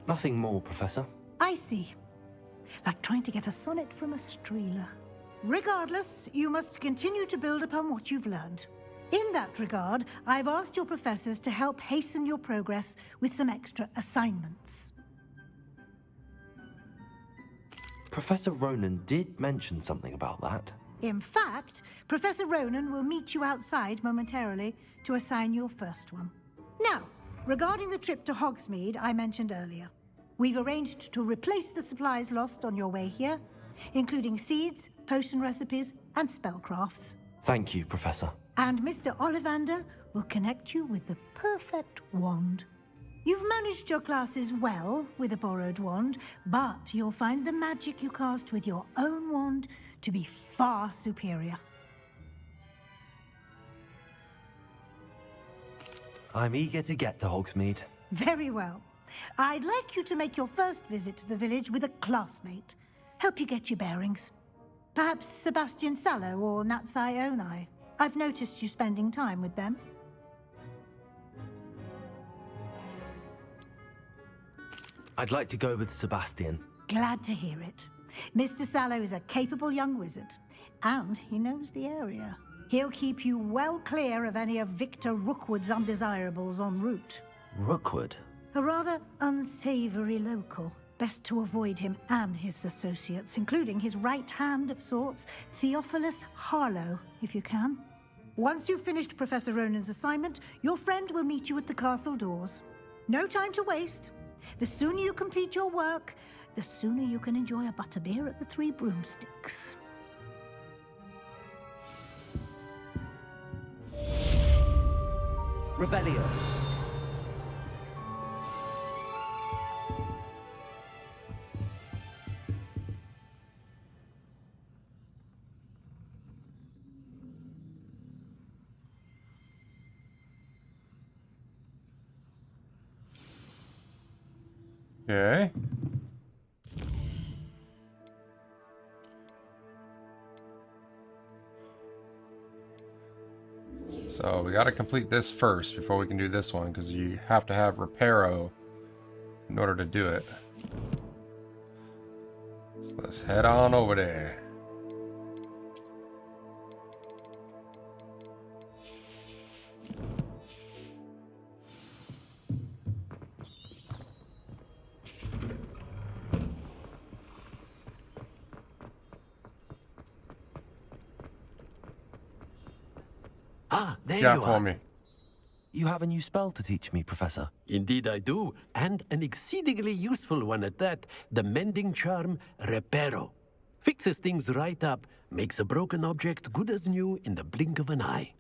S2: Nothing more, Professor.
S8: I see. Like trying to get a sonnet from a streeler. Regardless, you must continue to build upon what you've learned. In that regard, I've asked your professors to help hasten your progress with some extra assignments.
S2: Professor Ronan did mention something about that.
S8: In fact, Professor Ronan will meet you outside momentarily to assign your first one. Now, regarding the trip to Hogsmeade I mentioned earlier, we've arranged to replace the supplies lost on your way here, including seeds, potion recipes, and spellcrafts.
S2: Thank you, Professor.
S8: And Mr. Ollivander will connect you with the perfect wand. You've managed your classes well with a borrowed wand, but you'll find the magic you cast with your own wand to be far superior.
S2: I'm eager to get to Hogsmeade.
S8: Very well. I'd like you to make your first visit to the village with a classmate. Help you get your bearings. Perhaps Sebastian Sallow or Natsai Onai. I've noticed you spending time with them.
S2: I'd like to go with Sebastian.
S8: Glad to hear it. Mr. Sallow is a capable young wizard, and he knows the area. He'll keep you well clear of any of Victor Rookwood's undesirables en route.
S2: Rookwood?
S8: A rather unsavory local. Best to avoid him and his associates, including his right hand of sorts, Theophilus Harlow, if you can. Once you've finished Professor Ronan's assignment, your friend will meet you at the castle doors. No time to waste. The sooner you complete your work, the sooner you can enjoy a butterbeer at the Three Broomsticks.
S2: Revelio.
S1: Okay. So we got to complete this first before we can do this one, because you have to have Reparo in order to do it. So let's head on over there.
S11: Ah, there
S1: Yeah,
S11: you
S1: for
S11: are.
S1: me.
S2: You have a new spell to teach me, Professor.
S11: Indeed I do, and an exceedingly useful one at that. The mending charm, Reparo. Fixes things right up, makes a broken object good as new in the blink of an eye.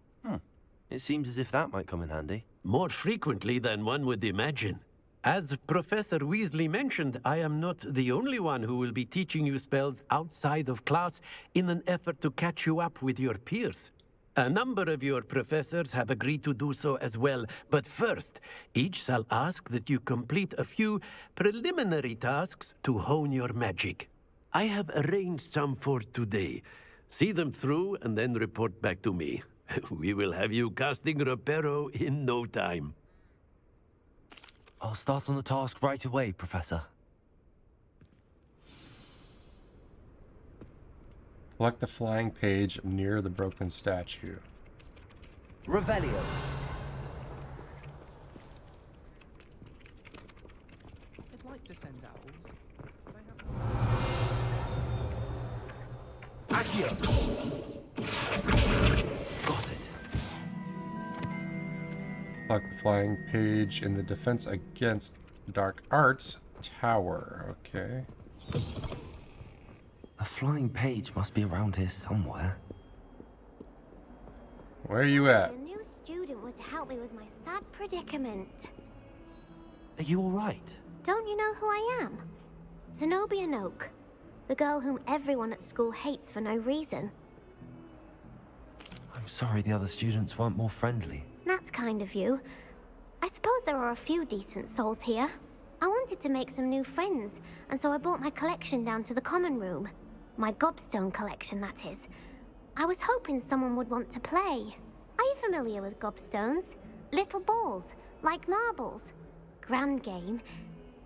S2: It seems as if that might come in handy.
S11: More frequently than one would imagine. As Professor Weasley mentioned, I am not the only one who will be teaching you spells outside of class in an effort to catch you up with your peers. A number of your professors have agreed to do so as well, but first, each shall ask that you complete a few preliminary tasks to hone your magic. I have arranged some for today. See them through and then report back to me. We will have you casting Reparo in no time.
S2: I'll start on the task right away, Professor.
S1: Collect the flying page near the broken statue.
S2: Revelio.
S12: I'd like to send owls.
S2: Got it.
S1: Collect the flying page in the Defense Against Dark Arts tower. Okay.
S2: A flying page must be around here somewhere.
S1: Where are you at?
S3: A new student were to help me with my sad predicament.
S2: Are you alright?
S3: Don't you know who I am? Zenobia Noak, the girl whom everyone at school hates for no reason.
S2: I'm sorry the other students weren't more friendly.
S3: That's kind of you. I suppose there are a few decent souls here. I wanted to make some new friends, and so I brought my collection down to the common room. My gobstone collection, that is. I was hoping someone would want to play. Are you familiar with gobstones? Little balls, like marbles. Grand game.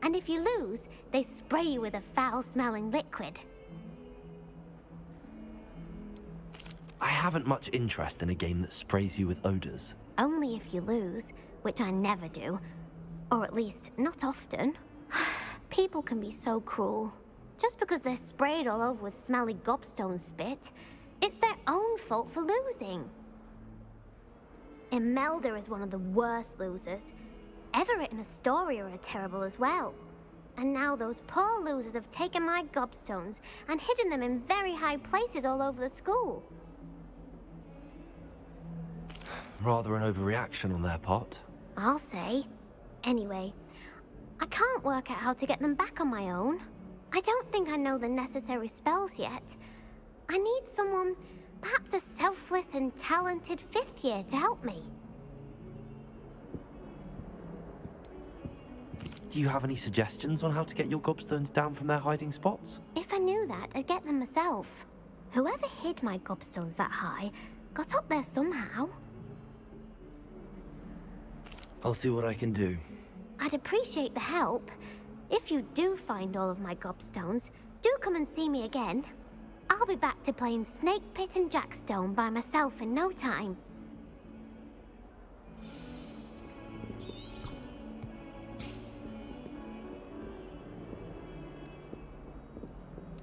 S3: And if you lose, they spray you with a foul-smelling liquid.
S2: I haven't much interest in a game that sprays you with odors.
S3: Only if you lose, which I never do. Or at least, not often. People can be so cruel. Just because they're sprayed all over with smelly gobstone spit, it's their own fault for losing. Imelda is one of the worst losers. Everett and Astoria are terrible as well. And now those poor losers have taken my gobstones and hidden them in very high places all over the school.
S2: Rather an overreaction on their part.
S3: I'll say. Anyway, I can't work out how to get them back on my own. I don't think I know the necessary spells yet. I need someone, perhaps a selfless and talented 5th year to help me.
S2: Do you have any suggestions on how to get your gobstones down from their hiding spots?
S3: If I knew that, I'd get them myself. Whoever hid my gobstones that high got up there somehow.
S2: I'll see what I can do.
S3: I'd appreciate the help. If you do find all of my gobstones, do come and see me again. I'll be back to playing Snake Pit and Jackstone by myself in no time.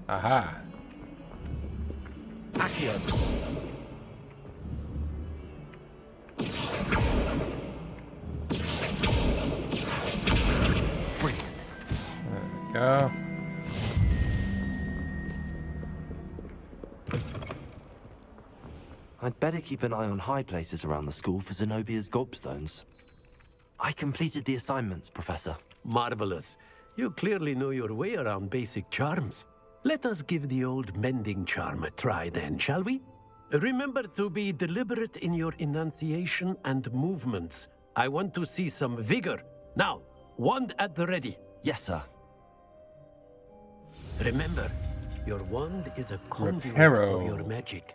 S1: Aha.
S2: Accio. Brilliant.
S1: There we go.
S2: I'd better keep an eye on high places around the school for Zenobia's gobstones. I completed the assignments, Professor.
S11: Marvelous. You clearly know your way around basic charms. Let us give the old mending charm a try then, shall we? Remember to be deliberate in your enunciation and movements. I want to see some vigor. Now, wand at the ready.
S2: Yes, sir.
S11: Remember, your wand is a conduit
S1: Reparo.
S11: of your magic.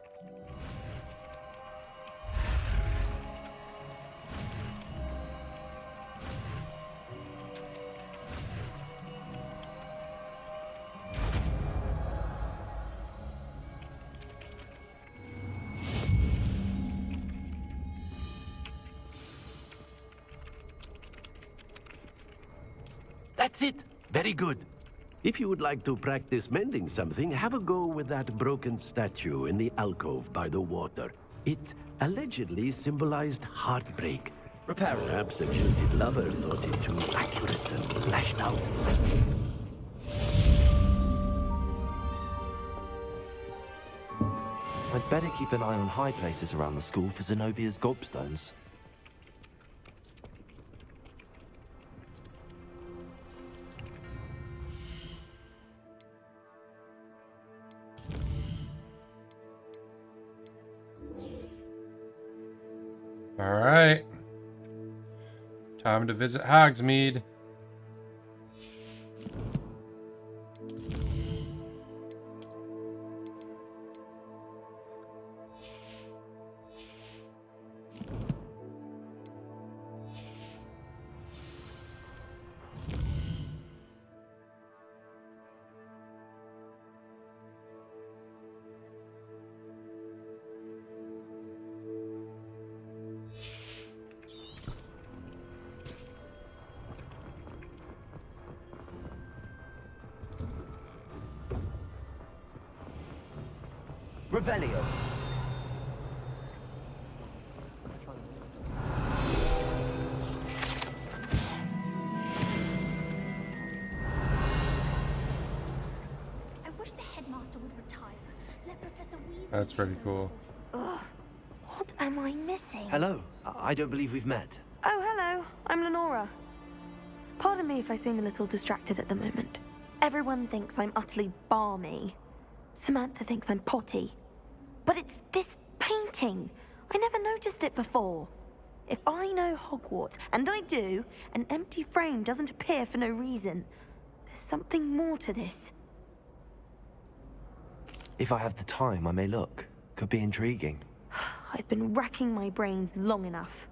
S11: That's it. Very good. If you would like to practice mending something, have a go with that broken statue in the alcove by the water. It allegedly symbolized heartbreak. Perhaps a jilted lover thought it too accurate and lashed out.
S2: I'd better keep an eye on high places around the school for Zenobia's gobstones.
S1: All right. Time to visit Hogsmeade.
S2: Revelio.
S3: I wish the headmaster would retire. Let Professor Weasley.
S1: That's pretty cool.
S10: Ugh. What am I missing?
S2: Hello. I don't believe we've met.
S10: Oh, hello. I'm Lenora. Pardon me if I seem a little distracted at the moment. Everyone thinks I'm utterly balmy. Samantha thinks I'm potty. But it's this painting. I never noticed it before. If I know Hogwarts, and I do, an empty frame doesn't appear for no reason. There's something more to this.
S2: If I have the time, I may look. Could be intriguing.
S10: I've been racking my brains long enough.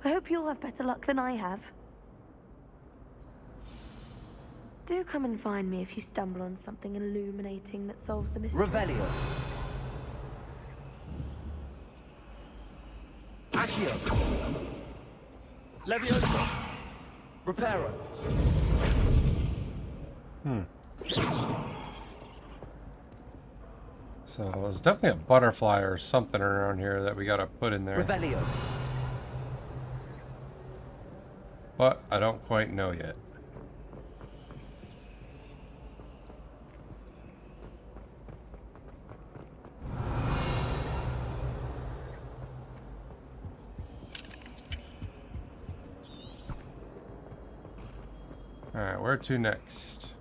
S10: I hope you'll have better luck than I have. Do come and find me if you stumble on something illuminating that solves the mystery.
S2: Revelio. Accio. Leviosa. Reparo.
S1: So there's definitely a butterfly or something around here that we gotta put in there.
S2: Revelio.
S1: But I don't quite know yet. Alright, where to next?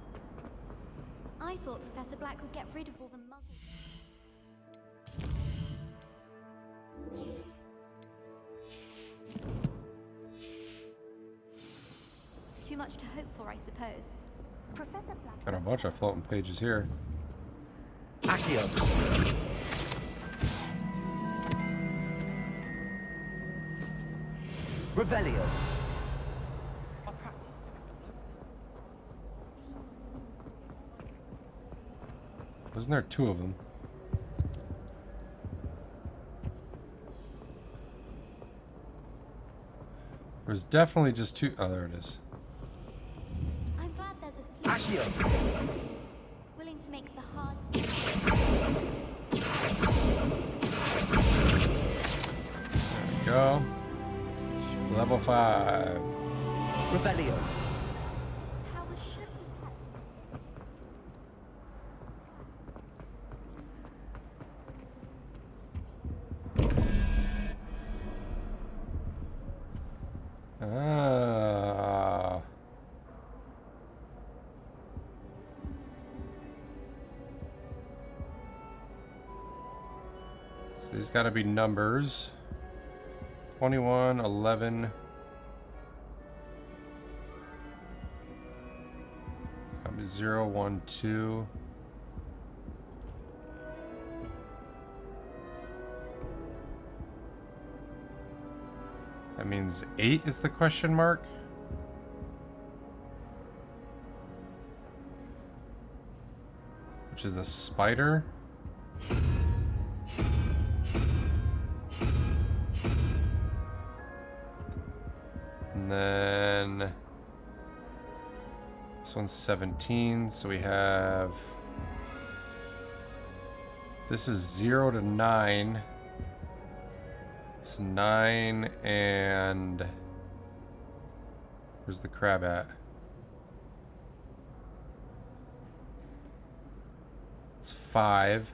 S3: I thought Professor Black would get rid of all the muggles. Too much to hope for, I suppose. Professor Black.
S1: Got a bunch of floating pages here.
S2: Accio. Revelio.
S1: Wasn't there two of them? There's definitely just two. Oh, there it is.
S3: I'm glad there's a
S2: Accio.
S3: willing to make the hard.
S1: There we go. Level 5.
S2: Revelio.
S3: How was should be kept?
S1: Ah. So these got to be numbers. 21, 11. 0, 1, 2. That means 8 is the question mark. Which is the spider. And then this one's 17, so we have, this is 0 to 9. It's 9 and where's the crab at? It's 5.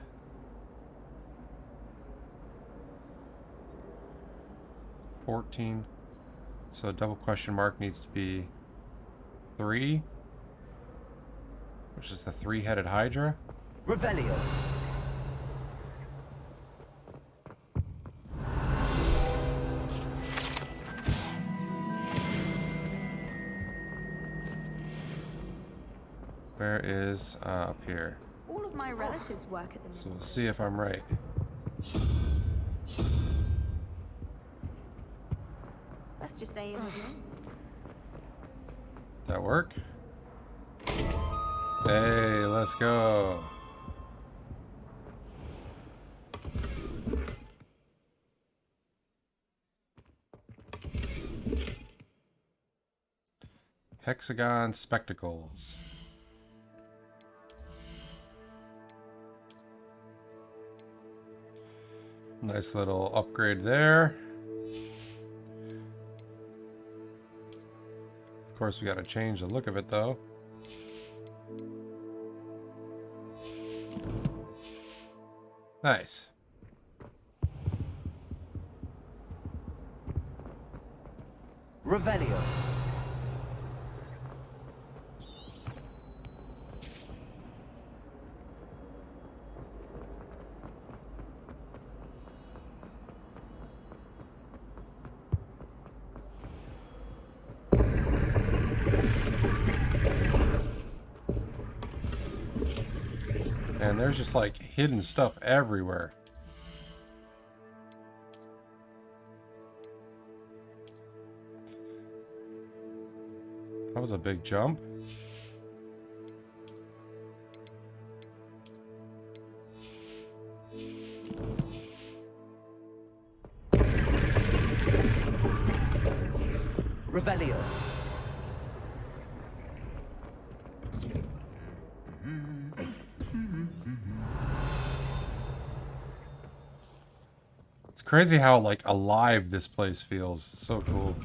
S1: $14. So a double question mark needs to be 3, which is the 3-headed Hydra.
S2: Revelio.
S1: Where is up here?
S10: All of my relatives work at the
S1: So we'll see if I'm right.
S10: Let's just stay in with you.
S1: That work? Hey, let's go. Hexagon spectacles. Nice little upgrade there. Of course, we got to change the look of it, though. Nice.
S2: Revelio.
S1: And there's just like hidden stuff everywhere. That was a big jump.
S2: Revelio.
S1: It's crazy how like alive this place feels. It's so cool.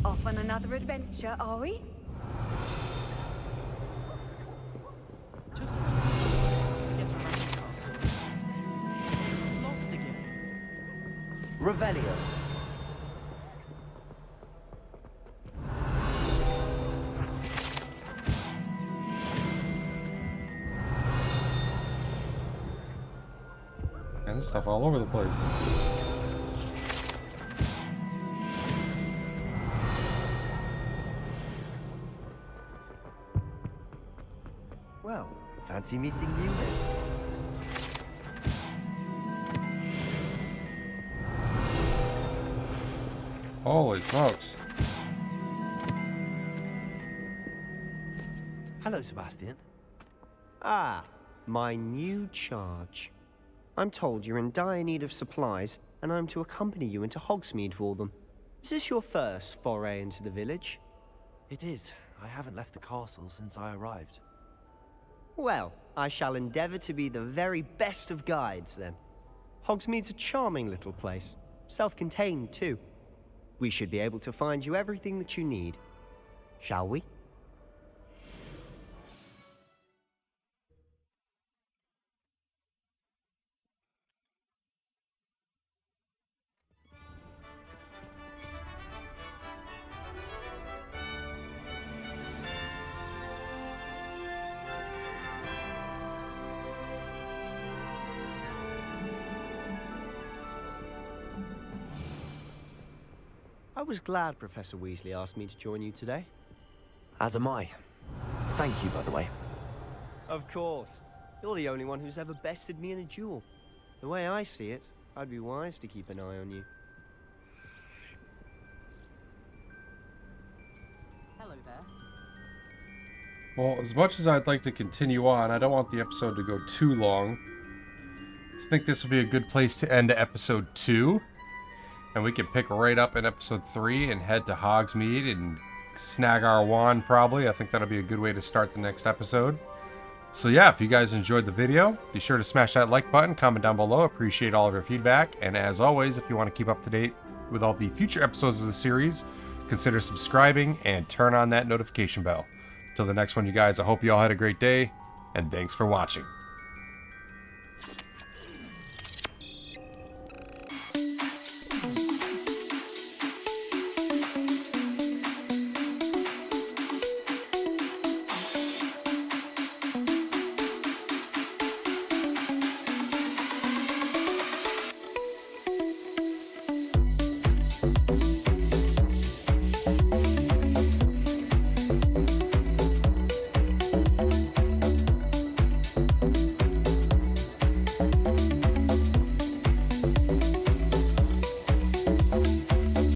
S14: Off on another adventure, are we?
S12: Just to get around the castle. Lost again.
S2: Revelio.
S1: And there's stuff all over the place.
S15: Well, fancy meeting you then.
S1: Holy smokes.
S15: Hello, Sebastian. Ah, my new charge. I'm told you're in dire need of supplies, and I'm to accompany you into Hogsmeade for them. Is this your first foray into the village?
S2: It is. I haven't left the castle since I arrived.
S15: Well, I shall endeavor to be the very best of guides, then. Hogsmeade's a charming little place. Self-contained, too. We should be able to find you everything that you need. Shall we? I was glad Professor Weasley asked me to join you today.
S2: As am I. Thank you, by the way.
S15: Of course. You're the only one who's ever bested me in a duel. The way I see it, I'd be wise to keep an eye on you.
S12: Hello there.
S1: Well, as much as I'd like to continue on, I don't want the episode to go too long. I think this will be a good place to end episode 2. And we can pick right up in episode 3 and head to Hogsmeade and snag our wand, probably. I think that'll be a good way to start the next episode. So yeah, if you guys enjoyed the video, be sure to smash that like button, comment down below. Appreciate all of your feedback. And as always, if you want to keep up to date with all the future episodes of the series, consider subscribing and turn on that notification bell. Till the next one, you guys, I hope you all had a great day, and thanks for watching.